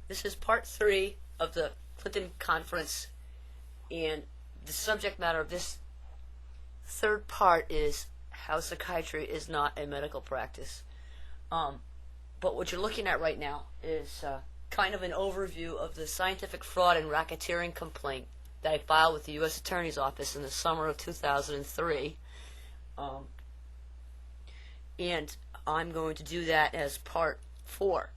This is part 3 of the Clinton conference, and the subject matter of this third part is how psychiatry is not a medical practice. But what you're looking at right now is kind of an overview of the scientific fraud and racketeering complaint that I filed with the U.S. Attorney's Office in the summer of 2003. And I'm going to do that as part 4.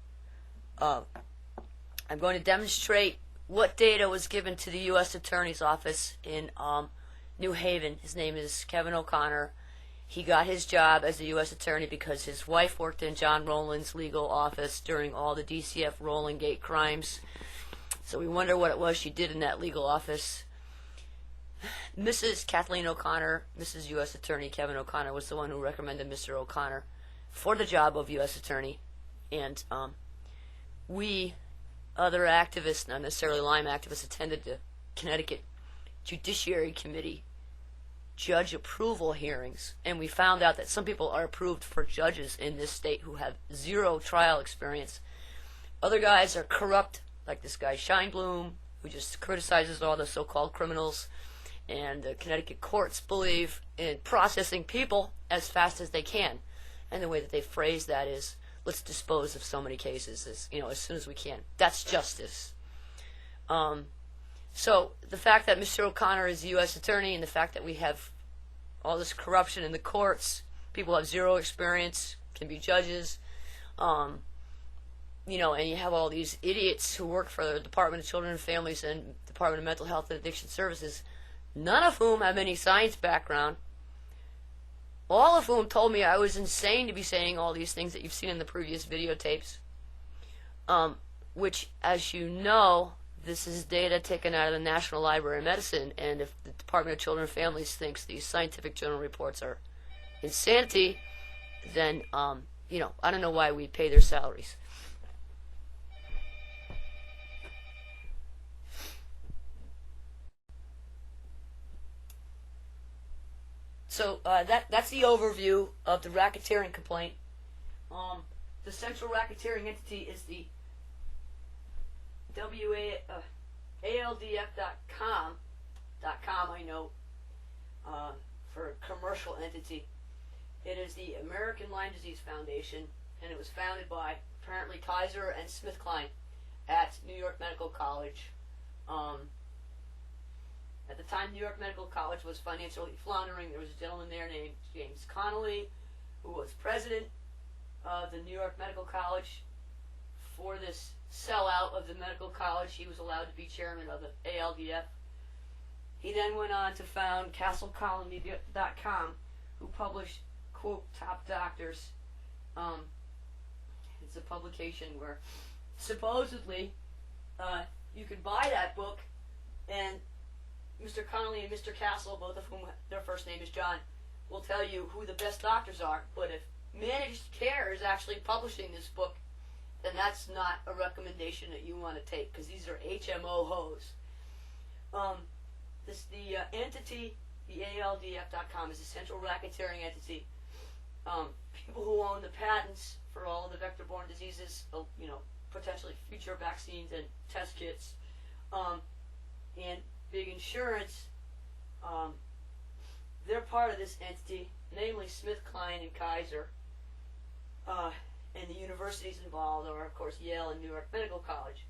I'm going to demonstrate what data was given to the U.S. Attorney's Office in New Haven. His name is Kevin O'Connor. He got his job as a U.S. Attorney because his wife worked in John Rowland's legal office during all the DCF Rowland Gate crimes. So we wonder what it was she did in that legal office. Mrs. Kathleen O'Connor, Mrs. U.S. Attorney Kevin O'Connor, was the one who recommended Mr. O'Connor for the job of U.S. Attorney. And we, other activists, not necessarily Lyme activists, attended the Connecticut Judiciary Committee judge approval hearings, and we found out that some people are approved for judges in this state who have 0 trial experience. Other guys are corrupt, like this guy Scheinblum, who just criticizes all the so-called criminals, and the Connecticut courts believe in processing people as fast as they can, and the way that they phrase that is, let's dispose of so many cases as soon as we can. That's justice. So the fact that Mr. O'Connor is the U.S. Attorney, and the fact that we have all this corruption in the courts, people have 0 experience, can be judges, and you have all these idiots who work for the Department of Children and Families and Department of Mental Health and Addiction Services, none of whom have any science background, all of whom told me I was insane to be saying all these things that you've seen in the previous videotapes, which, as you know, this is data taken out of the National Library of Medicine, and if the Department of Children and Families thinks these scientific journal reports are insanity, then, I don't know why we pay their salaries. So that's the overview of the racketeering complaint. The central racketeering entity is the ALDF.com, I know, for a commercial entity. It is the American Lyme Disease Foundation, and it was founded by apparently Kaiser and SmithKline at New York Medical College. At the time New York Medical College was financially floundering, there was a gentleman there named James Connolly, who was president of the New York Medical College. For this sellout of the medical college, he was allowed to be chairman of the ALDF. He then went on to found CastleColony.com, who published, quote, Top Doctors. It's a publication where supposedly you could buy that book, and Mr. Connolly and Mr. Castle, both of whom their first name is John, will tell you who the best doctors are. But if Managed Care is actually publishing this book, then that's not a recommendation that you want to take, because these are HMO hoes. The entity, the ALDF.com, is a central racketeering entity. People who own the patents for all of the vector-borne diseases, potentially future vaccines and test kits, and big insurance, they're part of this entity, namely SmithKline and Kaiser. And the universities involved are, of course, Yale and New York Medical College.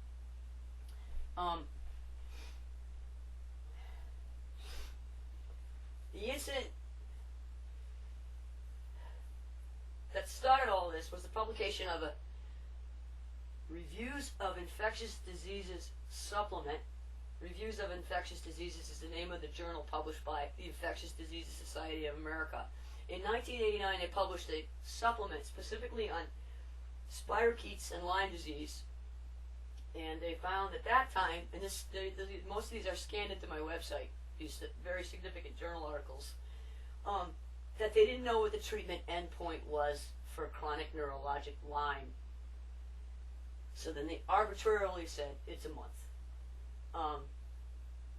The incident that started all this was the publication of a Reviews of Infectious Diseases supplement. Reviews of Infectious Diseases is the name of the journal published by the Infectious Diseases Society of America. In 1989, they published a supplement specifically on spirochetes and Lyme disease, and they found at that time, and most of these are scanned into my website, these very significant journal articles, that they didn't know what the treatment endpoint was for chronic neurologic Lyme. So then they arbitrarily said it's a month.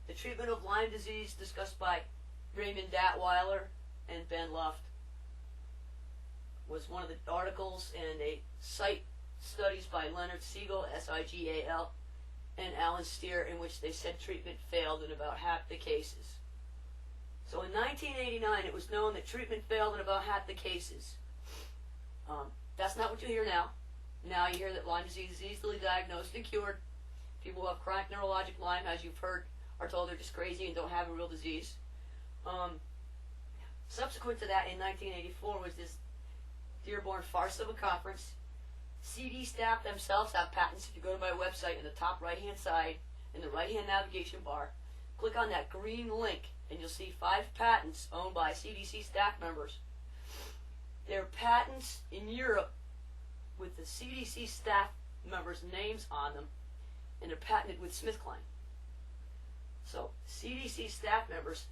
The treatment of Lyme disease discussed by Raymond Datweiler and Ben Luft was one of the articles, and a site studies by Leonard Siegel, S-I-G-A-L, and Alan Steer, in which they said treatment failed in about half the cases. So in 1989, it was known that treatment failed in about half the cases. That's not what you hear now. Now you hear that Lyme disease is easily diagnosed and cured. People who have chronic neurologic Lyme, as you've heard, are told they're just crazy and don't have a real disease. Subsequent to that, in 1984, was this Dearborn farce of a conference. CD staff themselves have patents. If you go to my website, in the top right-hand side, in the right-hand navigation bar, click on that green link, and you'll see 5 patents owned by CDC staff members. They're patents in Europe with the CDC staff members' names on them, and they're patented with SmithKline. So CDC staff members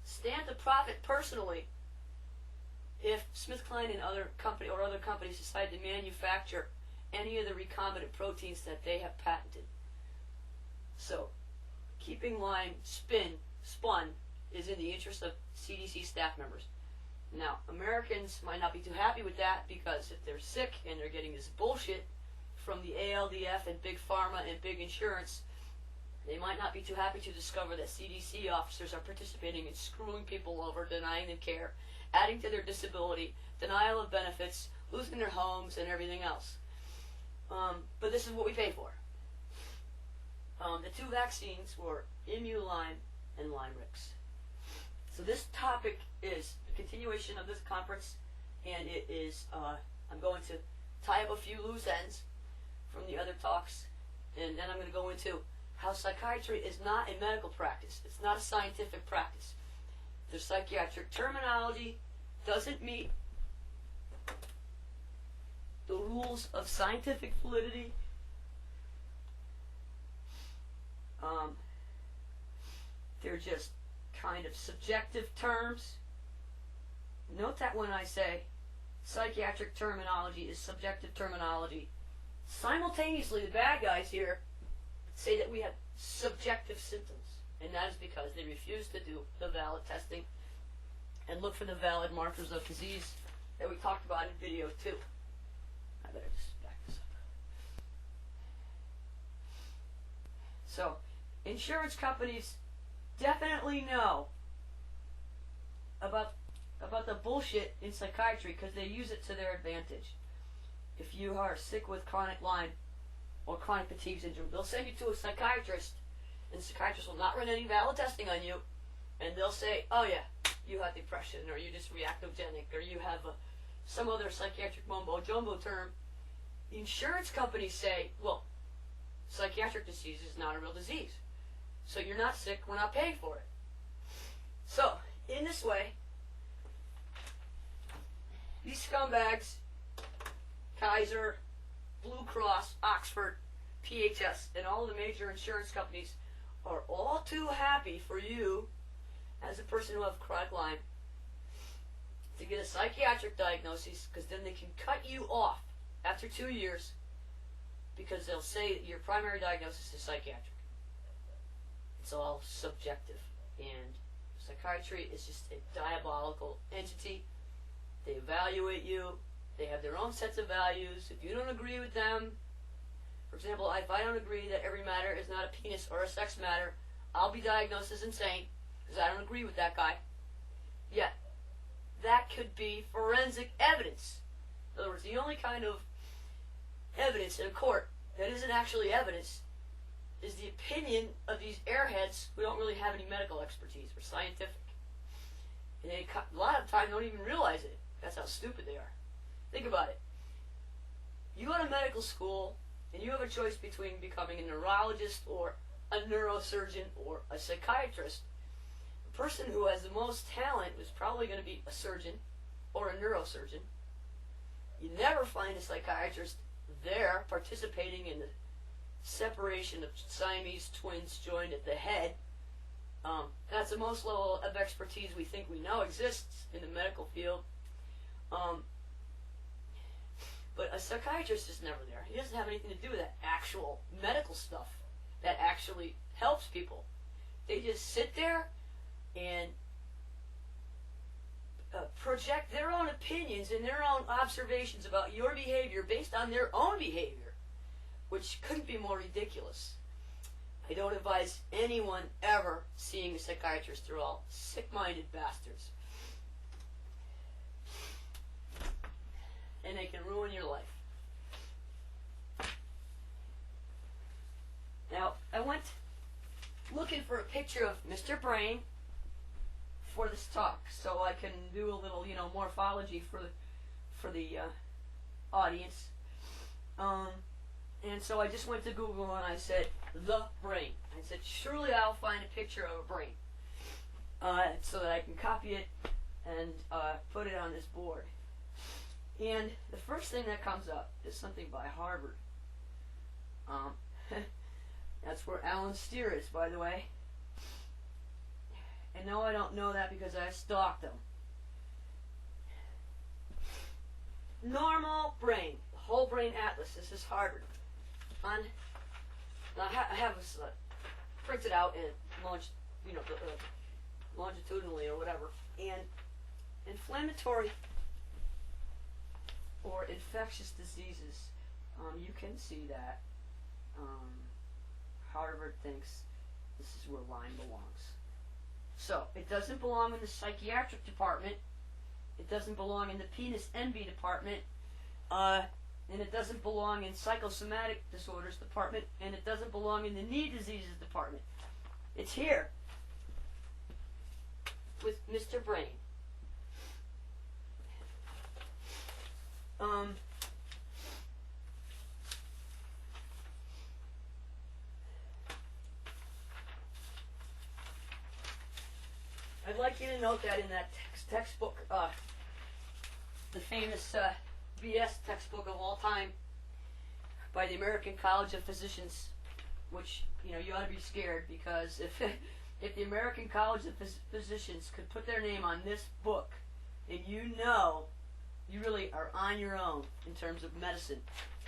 stand to profit personally if SmithKline and other companies decide to manufacture any of the recombinant proteins that they have patented. So keeping Lyme spun is in the interest of CDC staff members. Now, Americans might not be too happy with that, because if they're sick and they're getting this bullshit from the ALDF and big pharma and big insurance, they might not be too happy to discover that CDC officers are participating in screwing people over, denying them care, adding to their disability, denial of benefits, losing their homes, and everything else. But this is what we pay for. The 2 vaccines were Lyme and Lymerix. So this topic is a continuation of this conference, and it is, I'm going to tie up a few loose ends from the other talks, and then I'm going to go into how psychiatry is not a medical practice. It's not a scientific practice. The psychiatric terminology doesn't meet the rules of scientific validity. They're just kind of subjective terms. Note that when I say psychiatric terminology is subjective terminology, simultaneously the bad guys here say that we have subjective symptoms, and that is because they refuse to do the valid testing and look for the valid markers of disease that we talked about in video 2. I better just back this up. So, insurance companies definitely know about the bullshit in psychiatry, because they use it to their advantage. If you are sick with chronic Lyme or chronic fatigue syndrome, they'll send you to a psychiatrist, and the psychiatrist will not run any valid testing on you, and they'll say, oh yeah, you have depression, or you're just reactogenic, or you have some other psychiatric mumbo-jumbo term. The insurance companies say, well, psychiatric disease is not a real disease, so you're not sick, we're not paying for it. So, in this way, these scumbags, Kaiser, Blue Cross, Oxford, PHS, and all the major insurance companies are all too happy for you, as a person who has chronic Lyme, to get a psychiatric diagnosis, because then they can cut you off after 2 years, because they'll say that your primary diagnosis is psychiatric. It's all subjective, and psychiatry is just a diabolical entity. They evaluate you. They have their own sets of values. If you don't agree with them, for example, if I don't agree that every matter is not a penis or a sex matter, I'll be diagnosed as insane, because I don't agree with that guy. Yet, that could be forensic evidence. In other words, the only kind of evidence in a court that isn't actually evidence is the opinion of these airheads who don't really have any medical expertise or scientific. And they, a lot of times, don't even realize it. That's how stupid they are. Think about it. You go to medical school, and you have a choice between becoming a neurologist or a neurosurgeon or a psychiatrist. The person who has the most talent is probably going to be a surgeon or a neurosurgeon. You never find a psychiatrist there participating in the separation of Siamese twins joined at the head. That's the most level of expertise we think we know exists in the medical field. But a psychiatrist is never there. He doesn't have anything to do with that actual medical stuff that actually helps people. They just sit there and project their own opinions and their own observations about your behavior based on their own behavior, which couldn't be more ridiculous. I don't advise anyone ever seeing a psychiatrist. They're all sick-minded bastards. And they can ruin your life. Now, I went looking for a picture of Mr. Brain for this talk, so I can do a little, morphology for the audience. And so I just went to Google and I said, the brain. I said, surely I'll find a picture of a brain so that I can copy it and put it on this board. And the first thing that comes up is something by Harvard. That's where Alan Steer is, by the way. And no, I don't know that because I stalked him. Normal brain, the whole brain atlas. This is Harvard. Now I have this printed out and longitudinally or whatever. And inflammatory or infectious diseases, you can see that Harvard thinks this is where Lyme belongs. So, it doesn't belong in the psychiatric department, it doesn't belong in the penis envy department, and it doesn't belong in psychosomatic disorders department, and it doesn't belong in the knee diseases department. It's here with Mr. Brain. I'd like you to note that in that textbook, the famous BS textbook of all time by the American College of Physicians, which, you ought to be scared, because if the American College of Physicians could put their name on this book, then you really are on your own in terms of medicine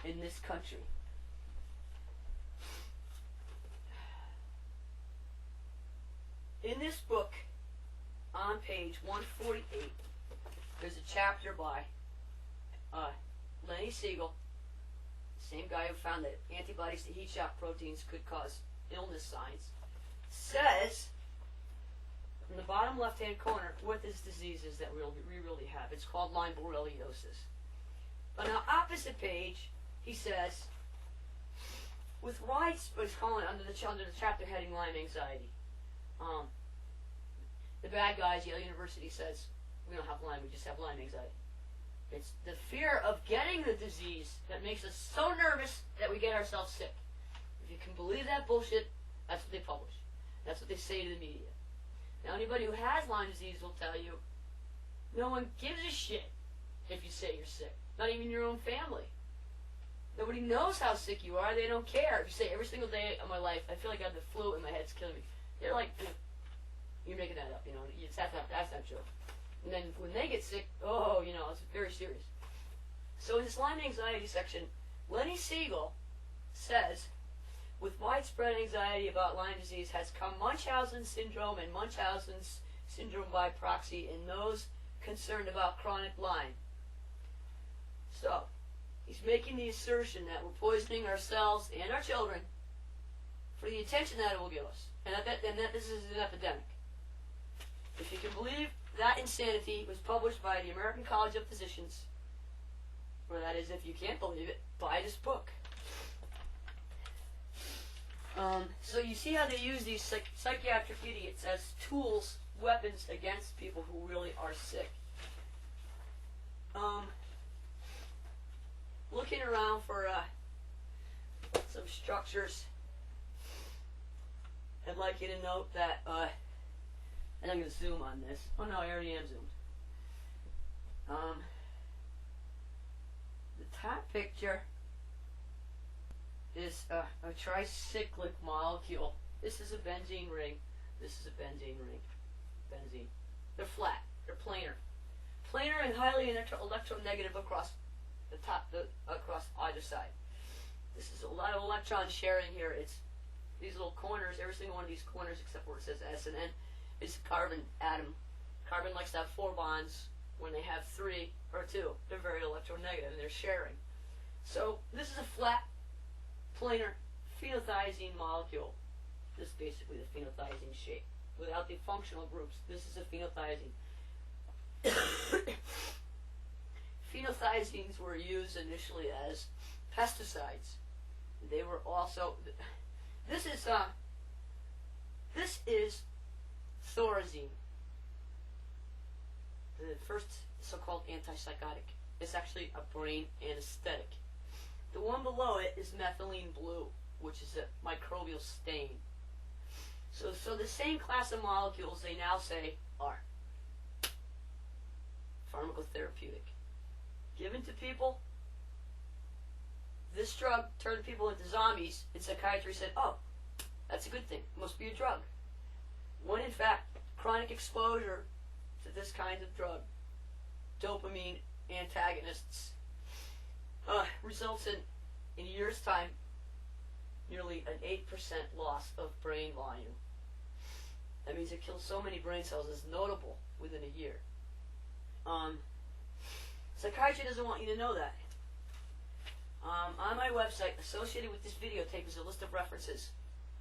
in this country. In this book, on page 148, there's a chapter by Lenny Siegel, same guy who found that antibodies to heat shock proteins could cause illness signs, says, in the bottom left-hand corner, what this disease is that we really have. It's called Lyme borreliosis. On the opposite page, he says, with widespread, he's calling it under the chapter heading Lyme anxiety. The bad guys, Yale University says, we don't have Lyme, we just have Lyme anxiety. It's the fear of getting the disease that makes us so nervous that we get ourselves sick. If you can believe that bullshit, that's what they publish. That's what they say to the media. Now, anybody who has Lyme disease will tell you, no one gives a shit if you say you're sick. Not even your own family. Nobody knows how sick you are. They don't care. If you say every single day of my life, I feel like I have the flu and my head's killing me. They're like, you're making that up, that's not true. And then when they get sick, it's very serious. So in this Lyme anxiety section, Lenny Siegel says, with widespread anxiety about Lyme disease has come Munchausen syndrome and Munchausen's syndrome by proxy in those concerned about chronic Lyme. So, he's making the assertion that we're poisoning ourselves and our children for the attention that it will give us, and that this is an epidemic. If you can believe that insanity was published by the American College of Physicians, or that is, if you can't believe it, buy this book. So you see how they use these psychiatric idiots as tools, weapons against people who really are sick. Looking around for some structures, I'd like you to note that, and I'm going to zoom on this. Oh no, I already am zoomed. The top picture is a tricyclic molecule. This is a benzene ring. This is a benzene ring. Benzene. They're flat. They're planar. Planar and highly electronegative across the top, across either side. This is a lot of electron sharing here. It's these little corners. Every single one of these corners, except where it says S and N, is a carbon atom. Carbon likes to have 4 bonds. When they have 3 or 2, they're very electronegative and they're sharing. So this is a flat, planar phenothiazine molecule. This is basically the phenothiazine shape. Without the functional groups, this is a phenothiazine. Phenothiazines were used initially as pesticides. They were also, this is Thorazine, the first so-called antipsychotic. It's actually a brain anesthetic. The one below it is methylene blue, which is a microbial stain. So the same class of molecules they now say are pharmacotherapeutic. Given to people, this drug turned people into zombies, and psychiatry said, oh, that's a good thing. It must be a drug. When in fact, chronic exposure to this kind of drug, dopamine antagonists, results in a year's time, nearly an 8% loss of brain volume. That means it kills so many brain cells, it's notable within a year. Psychiatry doesn't want you to know that. On my website, associated with this videotape, is a list of references.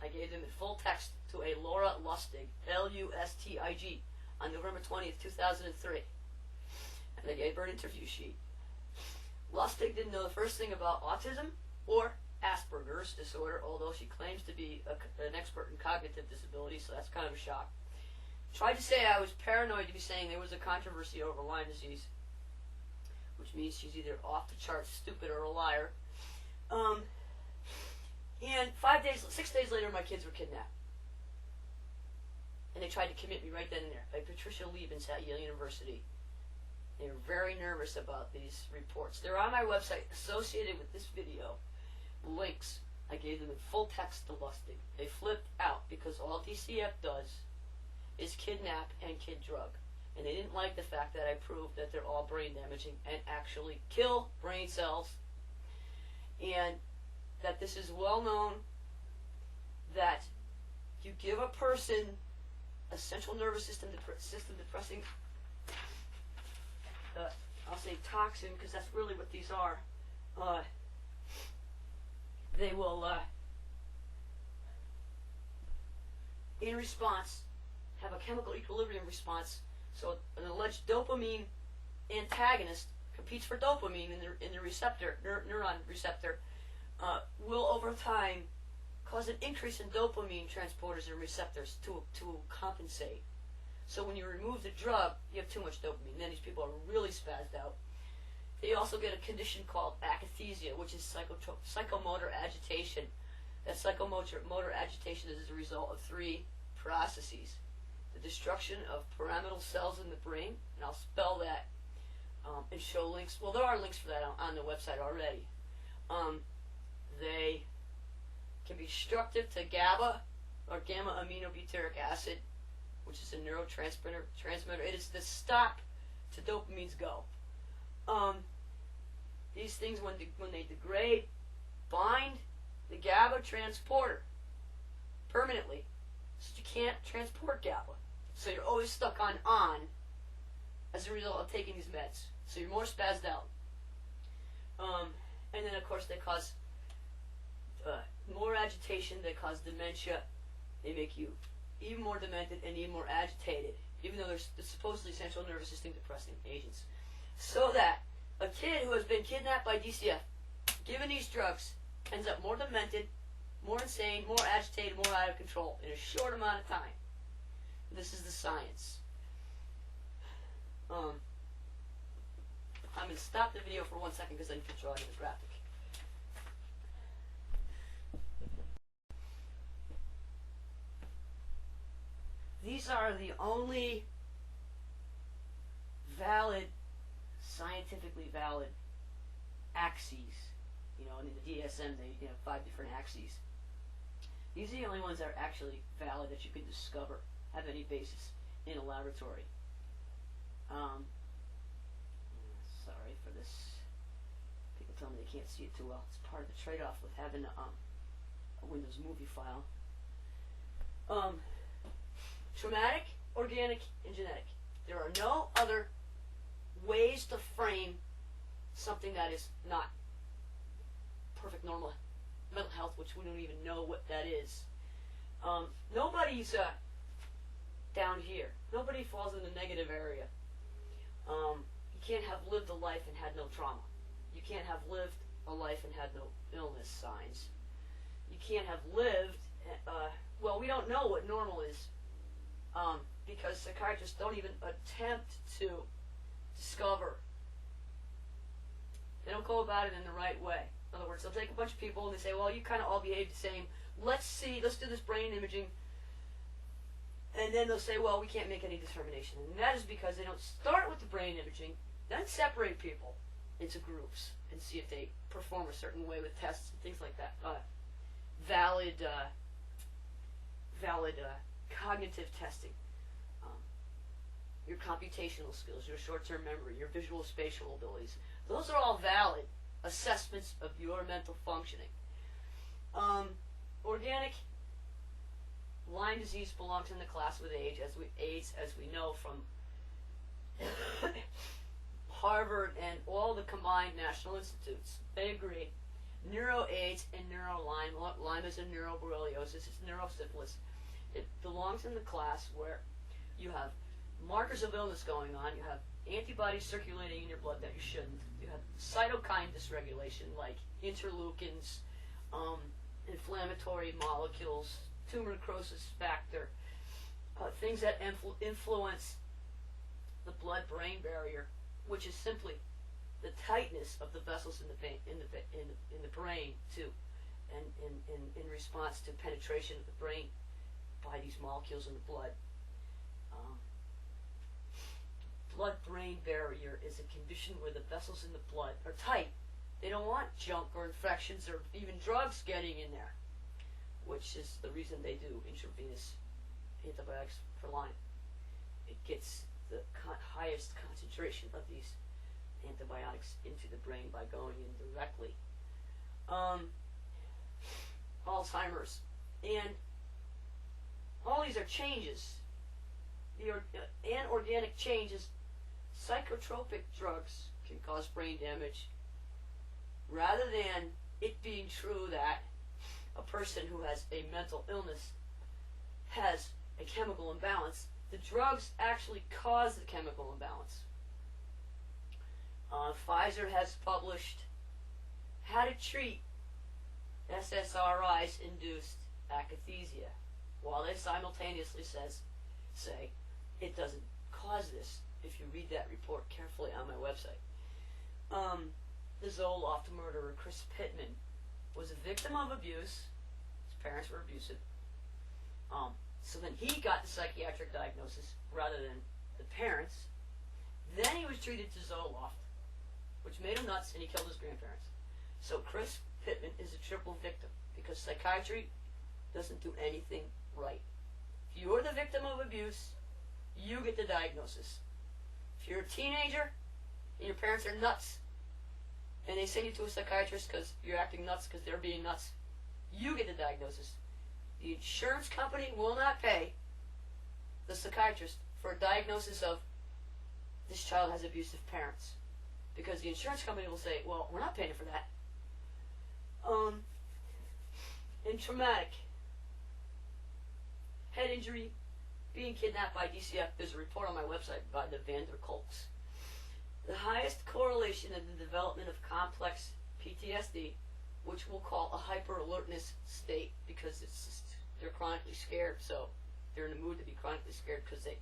I gave them in full text to a Laura Lustig, Lustig, on November 20th, 2003. And I gave her an interview sheet. Lustig didn't know the first thing about autism or Asperger's disorder, although she claims to be an expert in cognitive disability, so that's kind of a shock. Tried to say I was paranoid to be saying there was a controversy over Lyme disease, which means she's either off the charts stupid or a liar. And 6 days later, my kids were kidnapped. And they tried to commit me right then and there by Patricia Liebens at Yale University. They were very nervous about these reports. They're on my website associated with this video. Links. I gave them in full text to Lustig. They flipped out because all DCF does is kidnap and kid drug. And they didn't like the fact that I proved that they're all brain damaging and actually kill brain cells. And that this is well known that you give a person a central nervous system depressing, I'll say toxin, because that's really what these are. They will, in response, have a chemical equilibrium response. So an alleged dopamine antagonist competes for dopamine in the receptor, neuron receptor, will over time cause an increase in dopamine transporters and receptors to compensate. So when you remove the drug, you have too much dopamine. Then these people are really spazzed out. They also get a condition called akathisia, which is psychomotor agitation. That psychomotor agitation is a result of 3 processes. The destruction of pyramidal cells in the brain, and I'll spell that and show links. Well, there are links for that on the website already. They can be destructive to GABA, or gamma aminobutyric acid, which is a neurotransmitter. It is the stop to dopamine's go. These things, when they degrade, bind the GABA transporter permanently, so you can't transport GABA. So you're always stuck on as a result of taking these meds. So you're more spazzed out. And then, of course, they cause more agitation. They cause dementia. They make you even more demented and even more agitated, even though they're supposedly central nervous system depressing agents. So that a kid who has been kidnapped by DCF, given these drugs, ends up more demented, more insane, more agitated, more out of control in a short amount of time. This is the science. I'm going to stop the video for 1 second because I need to draw in the graphic. These are the only valid, scientifically valid axes. You know, in the DSM they have 5 different axes. These are the only ones that are actually valid that you can discover, have any basis in a laboratory. Sorry for this. People tell me they can't see it too well. It's part of the trade-off with having a Windows movie file. Traumatic, organic, and genetic. There are no other ways to frame something that is not perfect normal mental health, which we don't even know what that is. Nobody's down here. Nobody falls in the negative area. You can't have lived a life and had no trauma. You can't have lived a life and had no illness signs. You can't have lived, well, we don't know what normal is, because psychiatrists don't even attempt to discover. They don't go about it in the right way. In other words, they'll take a bunch of people and they say, well, you kind of all behave the same. Let's do this brain imaging. And then they'll say, well, we can't make any determination. And that is because they don't start with the brain imaging, then separate people into groups and see if they perform a certain way with tests and things like that. Valid cognitive testing. Your computational skills, your short-term memory, your visual spatial abilities. Those are all valid assessments of your mental functioning. Organic Lyme disease belongs in the class with AIDS, as we know from Harvard and all the combined national institutes. They agree. Neuro-AIDS and neuro-Lyme. Lyme is a neuroborreliosis. It's neurosyphilis. It belongs in the class where you have markers of illness going on. You have antibodies circulating in your blood that you shouldn't. You have cytokine dysregulation like interleukins, inflammatory molecules, tumor necrosis factor, things that influence the blood-brain barrier, which is simply the tightness of the vessels in the brain too, and in response to penetration of the brain by these molecules in the blood. Blood-brain barrier is a condition where the vessels in the blood are tight. They don't want junk or infections or even drugs getting in there, which is the reason they do intravenous antibiotics for Lyme. It gets the highest concentration of these antibiotics into the brain by going in directly. Alzheimer's. And all these are changes. Anorganic changes. Psychotropic drugs can cause brain damage, rather than it being true that a person who has a mental illness has a chemical imbalance. The drugs actually cause the chemical imbalance. Pfizer has published how to treat SSRIs-induced akathisia, while they simultaneously say it doesn't cause this. If you read that report carefully on my website. The Zoloft murderer, Chris Pittman, was a victim of abuse. His parents were abusive. So then he got the psychiatric diagnosis rather than the parents. Then he was treated to Zoloft, which made him nuts, and he killed his grandparents. So Chris Pittman is a triple victim because psychiatry doesn't do anything right. If you're the victim of abuse, you get the diagnosis. If you're a teenager and your parents are nuts and they send you to a psychiatrist because you're acting nuts because they're being nuts, you get the diagnosis. The insurance company will not pay the psychiatrist for a diagnosis of this child has abusive parents, because the insurance company will say, well, we're not paying for that. And traumatic head injury, being kidnapped by DCF. There's a report on my website by the Vander Kolks. The highest correlation in the development of complex PTSD, which we'll call a hyper-alertness state, because they're chronically scared, so they're in the mood to be chronically scared because they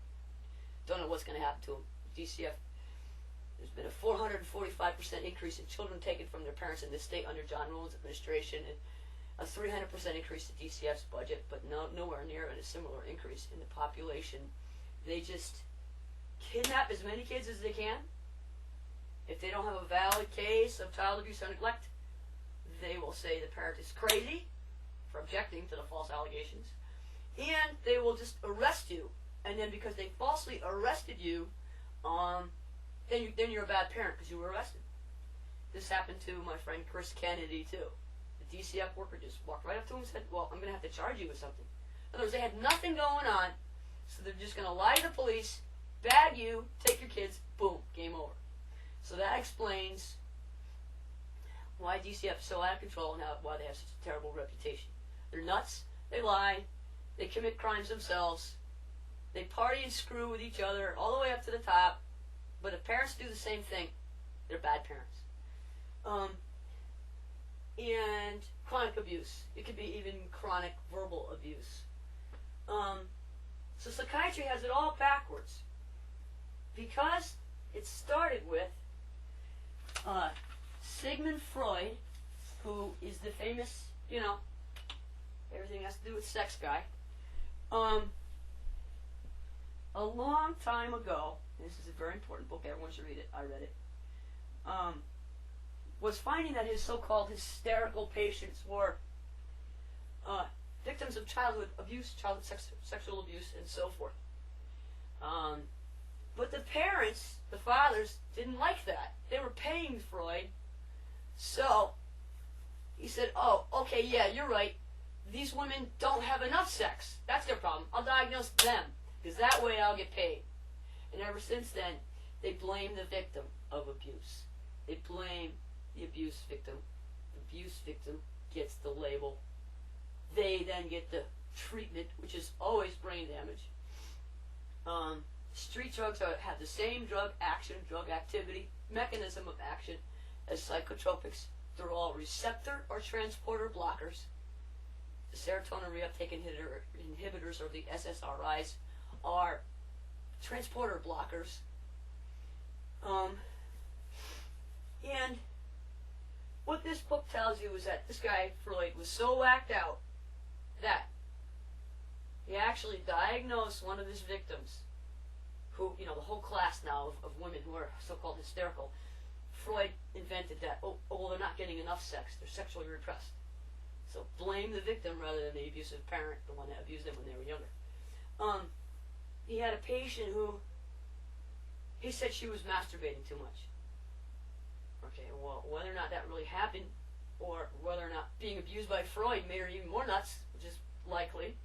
don't know what's going to happen to them. DCF, there's been a 445% increase in children taken from their parents in this state under John Rowan's administration, and a 300% increase to DCF's budget, but nowhere near a similar increase in the population. They just kidnap as many kids as they can. If they don't have a valid case of child abuse or neglect, they will say the parent is crazy for objecting to the false allegations, and they will just arrest you. And then because they falsely arrested you, then you're a bad parent because you were arrested. This happened to my friend Chris Kennedy too. The DCF worker just walked right up to him and said, well, I'm going to have to charge you with something. In other words, they had nothing going on, so they're just going to lie to the police, bag you, take your kids, boom, game over. So that explains why DCF is so out of control and why they have such a terrible reputation. They're nuts, they lie, they commit crimes themselves, they party and screw with each other all the way up to the top, but if parents do the same thing, they're bad parents. And chronic abuse. It could be even chronic verbal abuse. So psychiatry has it all backwards. Because it started with Sigmund Freud, who is the famous, everything has to do with sex guy. A long time ago, this is a very important book, everyone should read it, I read it, was finding that his so-called hysterical patients were victims of childhood abuse, childhood sexual abuse, and so forth. But the parents, the fathers, didn't like that. They were paying Freud. So he said, oh, okay, yeah, you're right. These women don't have enough sex. That's their problem. I'll diagnose them, because that way I'll get paid. And ever since then, they blame the victim of abuse. They blame the abuse victim. The abuse victim gets the label. They then get the treatment, which is always brain damage. Street drugs have the same drug action, drug activity, mechanism of action as psychotropics. They're all receptor or transporter blockers. The serotonin reuptake inhibitors, or the SSRIs, are transporter blockers. And what this book tells you is that this guy, Freud, was so whacked out that he actually diagnosed one of his victims, who, the whole class now of women who are so-called hysterical. Freud invented that, well, they're not getting enough sex, they're sexually repressed. So blame the victim rather than the abusive parent, the one that abused them when they were younger. He had a patient who, he said she was masturbating too much. Okay, well, whether or not that really happened, or whether or not being abused by Freud made her even more nuts, which is likely,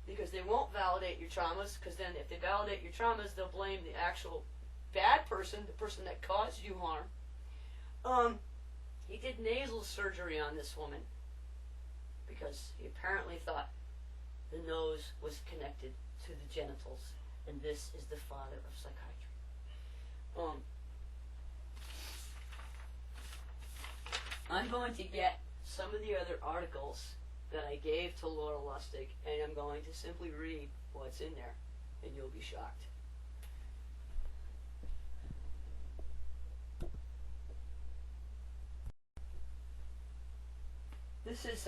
because they won't validate your traumas, because then if they validate your traumas, they'll blame the actual bad person, the person that caused you harm. He did nasal surgery on this woman because he apparently thought the nose was connected to the genitals, and this is the father of psychiatry. I'm going to get some of the other articles that I gave to Laura Lustig, and I'm going to simply read what's in there, and you'll be shocked. This is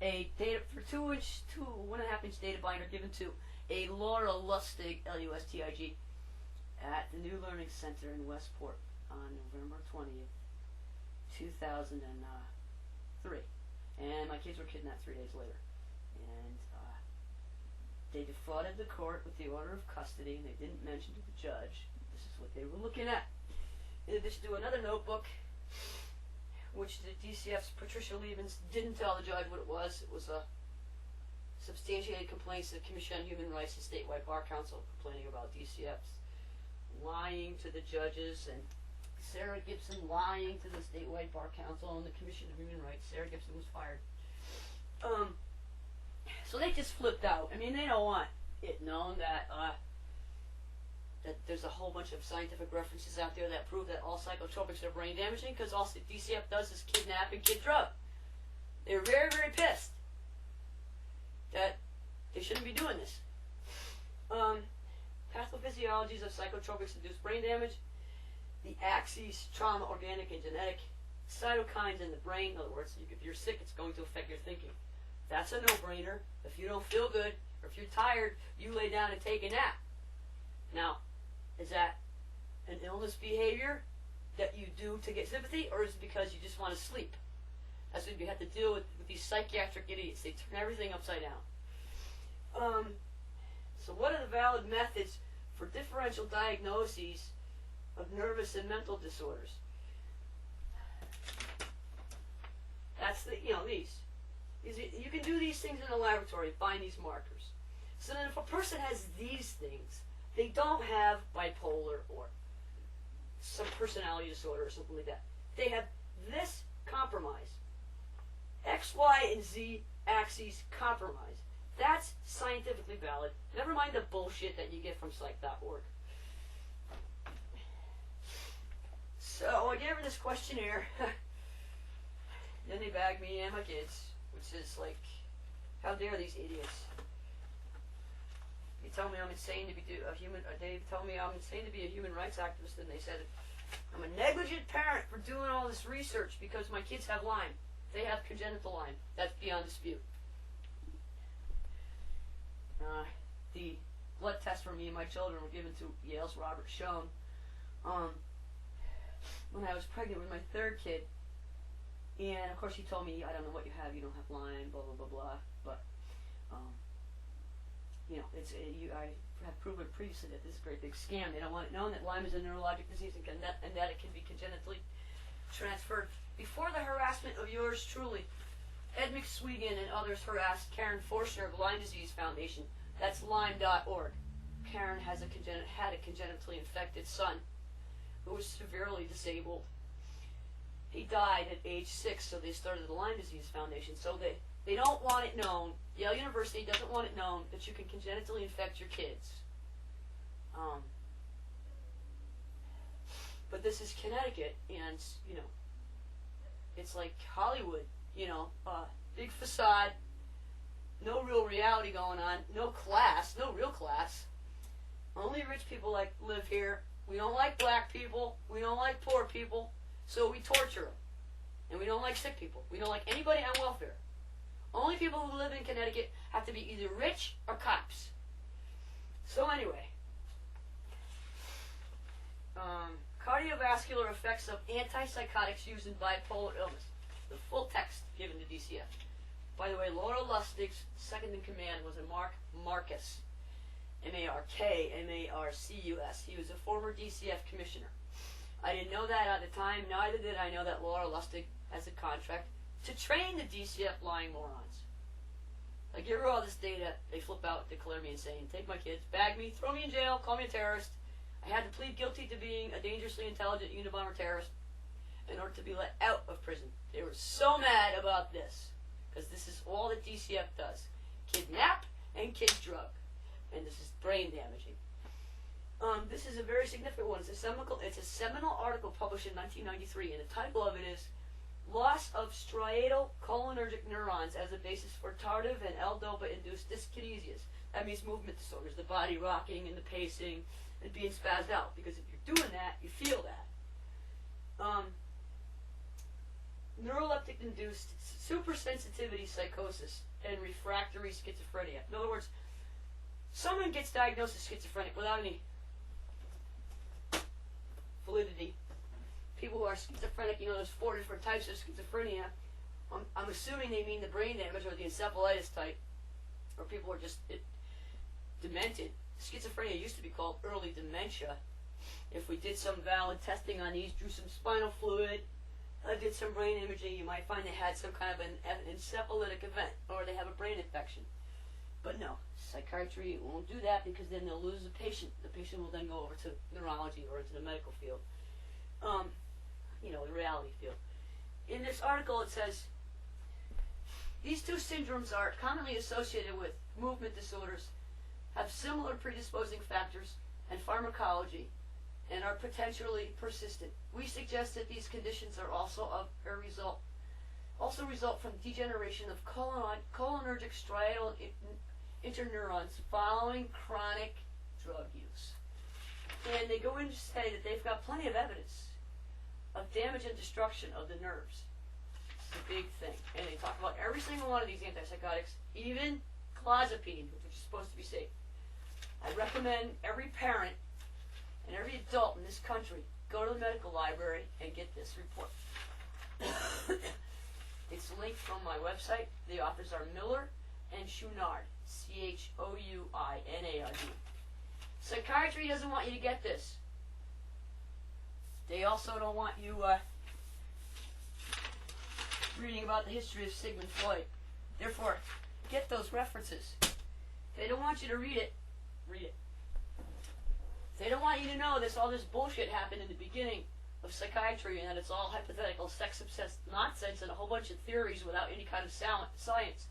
a data for 1.5-inch data binder given to a Laura Lustig, Lustig, at the New Learning Center in Westport on November 20th, 2003. And my kids were kidnapped 3 days later. And they defrauded the court with the order of custody, and they didn't mention to the judge this is what they were looking at. In addition to another notebook, which the DCF's Patricia Levens didn't tell the judge what it was. It was a substantiated complaints to the Commission on Human Rights and Statewide Bar Council complaining about DCF's lying to the judges, and Sarah Gibson lying to the Statewide Bar Council and the Commission of Human Rights. Sarah Gibson was fired. So they just flipped out. I mean, they don't want it known that that there's a whole bunch of scientific references out there that prove that all psychotropics are brain damaging, because all DCF does is kidnap and kid drug. They're very, very pissed that they shouldn't be doing this. Pathophysiologies of psychotropics induce brain damage. The axes, trauma, organic and genetic, cytokines in the brain. In other words, if you're sick, it's going to affect your thinking. That's a no-brainer. If you don't feel good, or if you're tired, you lay down and take a nap. Now, is that an illness behavior that you do to get sympathy, or is it because you just want to sleep? That's what you have to deal with these psychiatric idiots. They turn everything upside down. So what are the valid methods for differential diagnoses of nervous and mental disorders? That's these. You can do these things in a laboratory, find these markers. So then if a person has these things, they don't have bipolar or some personality disorder or something like that. They have this compromise. X, Y, and Z axes compromise. That's scientifically valid. Never mind the bullshit that you get from psych.org. So I gave her this questionnaire. Then they bagged me and my kids, which is like, how dare these idiots? They tell me I'm insane to be a human. They tell me I'm insane to be a human rights activist, and they said I'm a negligent parent for doing all this research because my kids have Lyme. They have congenital Lyme. That's beyond dispute. The blood tests for me and my children were given to Yale's Robert Schoen when I was pregnant with my third kid. And of course he told me, I don't know what you have have Lyme, blah, blah, blah, blah. But, I have proven previously that this is a great big scam. They don't want it known that Lyme is a neurologic disease and that it can be congenitally transferred. Before the harassment of yours truly, Ed McSweeney and others harassed Karen Forster of Lyme Disease Foundation. That's Lyme.org. Karen had a congenitally infected son who was severely disabled. He died at age 6, so they started the Lyme Disease Foundation. So they don't want it known. Yale University doesn't want it known that you can congenitally infect your kids. But this is Connecticut, and, it's like Hollywood, big facade, no real reality going on, no real class. Only rich people live here. We don't like black people. We don't like poor people. So we torture them. And we don't like sick people. We don't like anybody on welfare. Only people who live in Connecticut have to be either rich or cops. So anyway, cardiovascular effects of antipsychotics used in bipolar illness. The full text given to DCF. By the way, Laura Lustig's second in command was a Mark Marcus. M-A-R-K-M-A-R-C-U-S. He was a former DCF commissioner. I didn't know that at the time, neither did I know that Laura Lustig has a contract to train the DCF lying morons. I give her all this data, they flip out, declare me insane, take my kids, bag me, throw me in jail, call me a terrorist. I had to plead guilty to being a dangerously intelligent Unabomber terrorist in order to be let out of prison. They were so mad about this, because this is all that DCF does. Kidnap and kid drug. And this is brain damaging. This is a very significant one. It's a seminal article published in 1993, and the title of it is Loss of Striatal Cholinergic Neurons as a Basis for Tardive and L-DOPA-Induced Dyskinesias. That means movement disorders, the body rocking and the pacing and being spazzed out, because if you're doing that, you feel that. Neuroleptic-induced supersensitivity psychosis and refractory schizophrenia. In other words, someone gets diagnosed as schizophrenic without any validity. People who are schizophrenic, there's 4 different types of schizophrenia. I'm assuming they mean the brain damage or the encephalitis type, or people are just demented. Schizophrenia used to be called early dementia. If we did some valid testing on these, drew some spinal fluid, did some brain imaging, you might find they had some kind of an encephalitic event, or they have a brain infection. But no, psychiatry won't do that, because then they'll lose the patient. The patient will then go over to neurology or into the medical field. The reality field. In this article it says, these two syndromes are commonly associated with movement disorders, have similar predisposing factors and pharmacology, and are potentially persistent. We suggest that these conditions are also result from degeneration of cholinergic striatal interneurons following chronic drug use. And they go in to say that they've got plenty of evidence of damage and destruction of the nerves. It's a big thing. And they talk about every single one of these antipsychotics, even clozapine, which is supposed to be safe. I recommend every parent and every adult in this country go to the medical library and get this report. It's linked from my website. The authors are Miller and Chouinard, Chouinard. Psychiatry doesn't want you to get this. They also don't want you reading about the history of Sigmund Freud. Therefore, get those references. If they don't want you to read it, read it. If they They don't want you to know all this bullshit happened in the beginning of psychiatry, and that it's all hypothetical, sex-obsessed nonsense and a whole bunch of theories without any kind of science.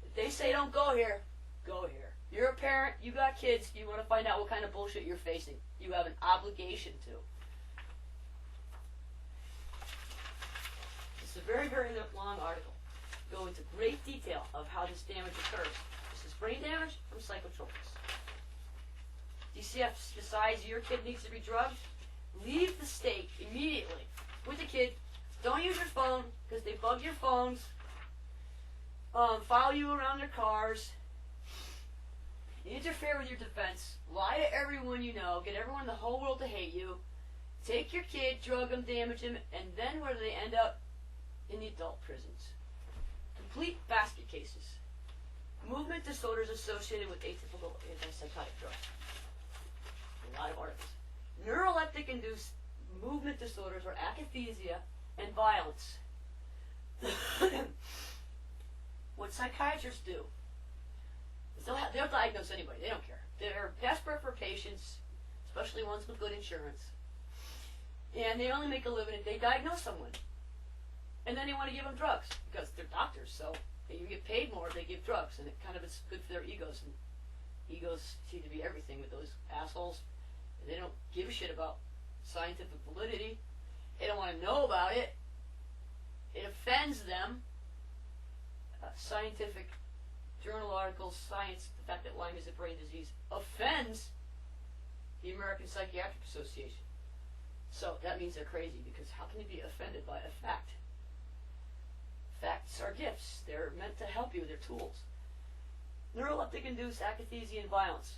If they say don't go here, go here. You're a parent, you got kids, you want to find out what kind of bullshit you're facing. You have an obligation to. It's a very, very long article. Go into great detail of how this damage occurs. This is brain damage from psychotropics. DCF decides your kid needs to be drugged. Leave the state immediately with the kid. Don't use your phone because they bug your phones. Follow you around their cars. Interfere with your defense. Lie to everyone you know. Get everyone in the whole world to hate you. Take your kid, drug him, damage him, and then where do they end up? In the adult prisons. Complete basket cases. Movement disorders associated with atypical antipsychotic drugs. A lot of articles. Neuroleptic induced movement disorders or akathisia and violence. What psychiatrists do is they'll diagnose anybody. They don't care. They're desperate for patients, especially ones with good insurance. And they only make a living if they diagnose someone. And then they want to give them drugs because they're doctors, so you get paid more if they give drugs, and it kind of is good for their egos. And egos seem to be everything with those assholes. They don't give a shit about scientific validity. They don't want to know about it. It offends them. Scientific journal articles, science, the fact that Lyme is a brain disease, offends the American Psychiatric Association. So that means they're crazy, because how can you be offended by a fact? Facts are gifts. They're meant to help you. They're tools. Neuroleptic-induced akathisia and violence.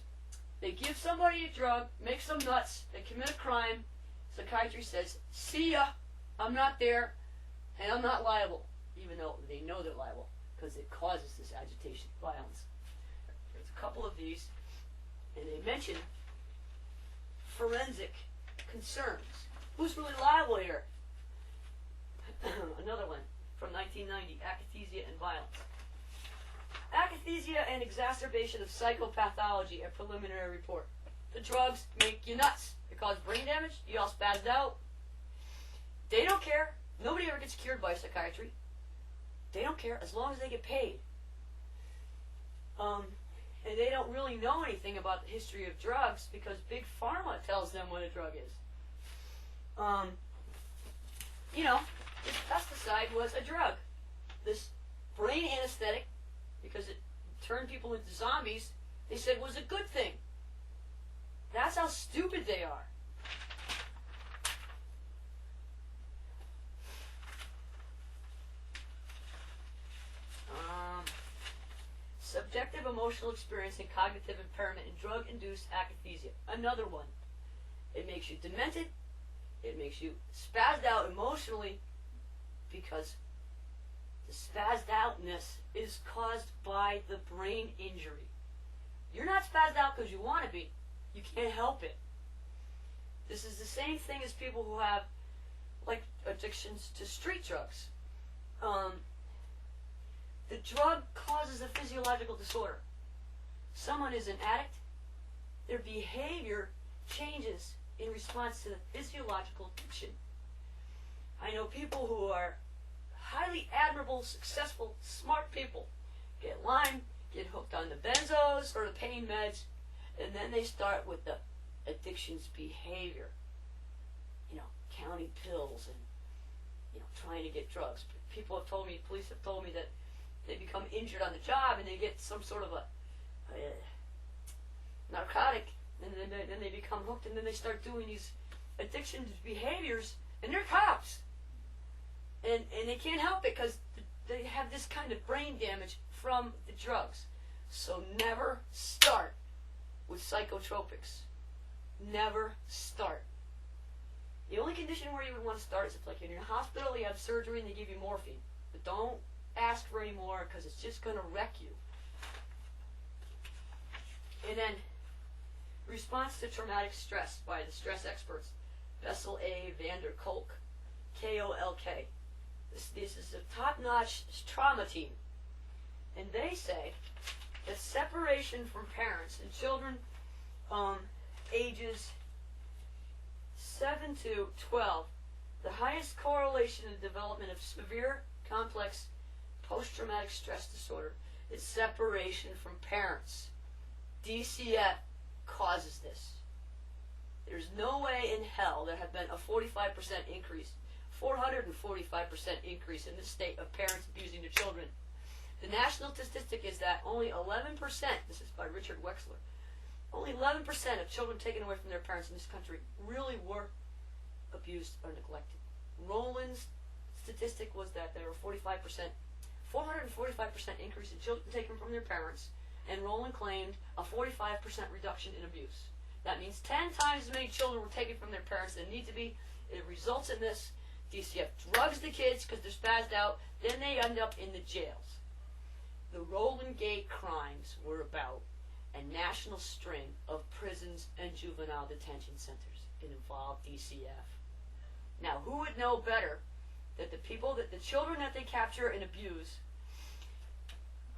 They give somebody a drug, makes them nuts, they commit a crime. Psychiatry says, see ya, I'm not there, and I'm not liable, even though they know they're liable, because it causes this agitation, violence. There's a couple of these, and they mention forensic concerns. Who's really liable here? Another one from 1990, akathisia and violence. Akathisia and exacerbation of psychopathology, a preliminary report. The drugs make you nuts. They cause brain damage. You all spazzed out. They don't care. Nobody ever gets cured by psychiatry. They don't care as long as they get paid. And they don't really know anything about the history of drugs because Big Pharma tells them what a drug is. This pesticide was a drug. This brain anesthetic, because it turned people into zombies, they said was a good thing. That's how stupid they are. Subjective emotional experience and cognitive impairment in drug-induced akathisia. Another one. It makes you demented. It makes you spazzed out emotionally because the spazzed outness is caused by the brain injury. You're not spazzed out because you want to be. You can't help it. This is the same thing as people who have, like, addictions to street drugs. The drug causes a physiological disorder. Someone is an addict. Their behavior changes in response to the physiological addiction. I know people who are highly admirable, successful, smart people get Lyme, get hooked on the benzos or the pain meds, and then they start with the addiction's behavior. Counting pills and, trying to get drugs. People have told me, police have told me that they become injured on the job and they get some sort of a narcotic, and then they become hooked, and then they start doing these addiction behaviors, and they're cops. And they can't help it because they have this kind of brain damage from the drugs. So never start with psychotropics. Never start. The only condition where you would want to start is if, like, you're in a hospital, you have surgery, and they give you morphine. But don't ask for any more because it's just going to wreck you. And then response to traumatic stress by the stress experts, Bessel A. Vander Kolk, K-O-L-K. This is a top-notch trauma team. And they say that separation from parents and children ages 7 to 12, the highest correlation in the development of severe, complex post-traumatic stress disorder is separation from parents. DCF causes this. There's no way in hell there have been a 45% increase, 445% increase in this state of parents abusing their children. The national statistic is that only 11%, this is by Richard Wexler, only 11% of children taken away from their parents in this country really were abused or neglected. Roland's statistic was that there were 445% increase in children taken from their parents, and Roland claimed a 45% reduction in abuse. That means 10 times as many children were taken from their parents than need to be. It results in this. DCF drugs the kids because they're spazzed out. Then they end up in the jails. The Roland Gate crimes were about a national string of prisons and juvenile detention centers. It involved DCF. Now, who would know better that the children that they capture and abuse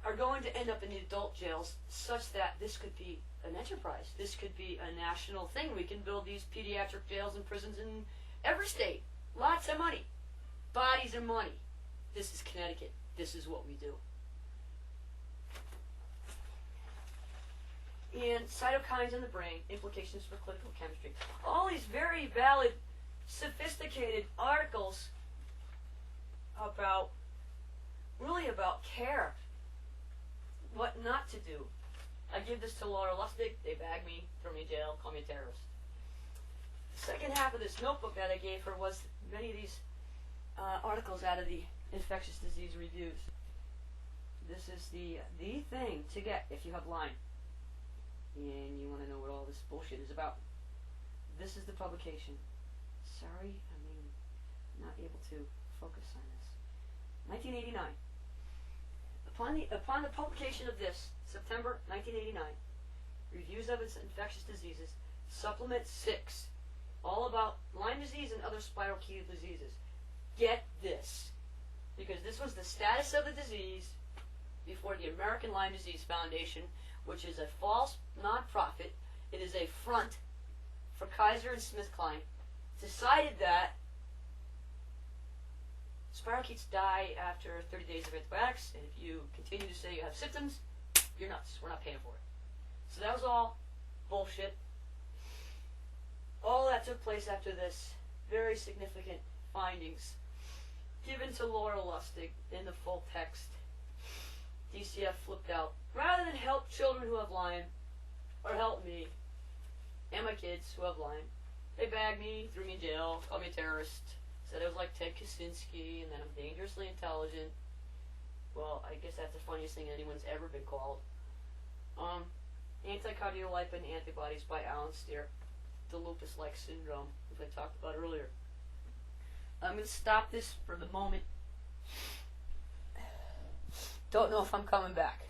are going to end up in the adult jails, such that this could be an enterprise. This could be a national thing. We can build these pediatric jails and prisons in every state. Lots of money. Bodies and money. This is Connecticut. This is what we do. And cytokines in the brain, implications for clinical chemistry. All these very valid, sophisticated articles about care. What not to do. I give this to Laura Lustig. They bag me, throw me in jail, call me a terrorist. The second half of this notebook that I gave her was many of these articles out of the infectious disease reviews. This is the thing to get if you have Lyme and you want to know what all this bullshit is about. This is the publication. Sorry, I'm not able to focus on this. 1989. Upon the publication of this, September 1989, Reviews of its Infectious Diseases, Supplement 6, all about Lyme disease and other spiral-key diseases. Get this, because this was the status of the disease before the American Lyme Disease Foundation, which is a false nonprofit. It is a front for Kaiser and SmithKline, decided that spirochetes die after 30 days of antibiotics, and if you continue to say you have symptoms, you're nuts. We're not paying for it. So that was all bullshit. All that took place after this. Very significant findings given to Laura Lustig in the full text. DCF flipped out. Rather than help children who have Lyme, or help me and my kids who have Lyme, they bagged me, threw me in jail, called me a terrorist, said I was like Ted Kaczynski, and that I'm dangerously intelligent. Well, I guess that's the funniest thing anyone's ever been called. Anticardiolipin antibodies by Alan Steer, the lupus-like syndrome, which I talked about earlier. I'm going to stop this for the moment. Don't know if I'm coming back.